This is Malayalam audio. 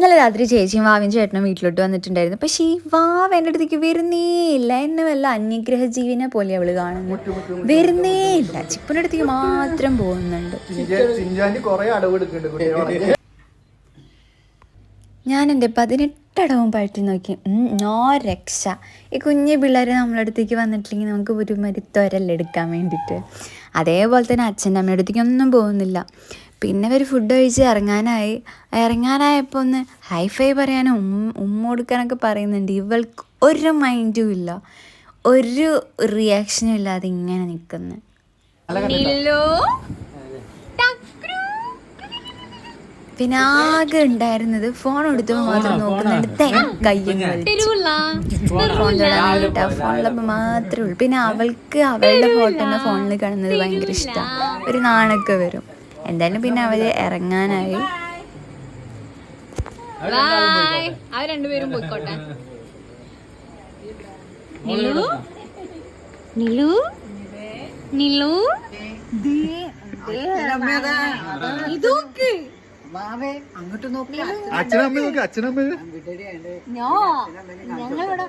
ഇന്നലെ രാത്രി ചേച്ചിയും വാവിയും ചേട്ടനും വീട്ടിലോട്ട് വന്നിട്ടുണ്ടായിരുന്നു. പക്ഷേ ഈ വാവ് എൻ്റെ അടുത്തേക്ക് വരുന്നേ ഇല്ല. എന്നെ വല്ല അന്യഗ്രഹ ജീവിനെ പോലെ അവള് കാണുന്നു. വരുന്നേ ഇല്ല. ചിപ്പൻ്റെ അടുത്തേക്ക് മാത്രം പോകുന്നുണ്ട്. ഞാൻ എൻ്റെ 18 അടവും പഴറ്റി നോക്കി. നോ രക്ഷ. ഈ കുഞ്ഞു പിള്ളേർ നമ്മളെ അടുത്തേക്ക് വന്നിട്ടില്ലെങ്കിൽ നമുക്ക് ഒരു മരുത്തോരല്ലെടുക്കാൻ വേണ്ടിയിട്ട്. അതേപോലെ തന്നെ അച്ഛൻ്റെ അമ്മയുടെ അടുത്തേക്ക് ഒന്നും പോകുന്നില്ല. പിന്നെ അവർ ഫുഡ് കഴിച്ച് ഇറങ്ങാനായപ്പോൾ ഒന്ന് ഹൈഫൈ പറയാനും ഉമ്മ കൊടുക്കാനൊക്കെ പറയുന്നുണ്ട്. ഇവൾക്ക് ഒരു മൈൻഡും ഇല്ല, ഒരു റിയാക്ഷനും ഇല്ലാതെ ഇങ്ങനെ നിൽക്കുന്നു. പിന്നെ ആകെ ഉണ്ടായിരുന്നത് ഫോൺ എടുത്തപ്പോൾ മാത്രം നോക്കുന്നുണ്ട്. ഫോൺ ഫോണിലപ്പോൾ മാത്രമേ ഉള്ളൂ. പിന്നെ അവൾക്ക് അവളുടെ ഫോട്ടോ ഫോണിൽ കാണുന്നത് ഭയങ്കര ഇഷ്ടമാണ്. ഒരു നാണൊക്കെ വരും. എന്തായാലും പിന്നെ അവര് ഇറങ്ങാനായി. അവർ രണ്ടുപേരും പോയിക്കോട്ടെ. അങ്ങോട്ട് നോക്കി ഞങ്ങളിവിടെ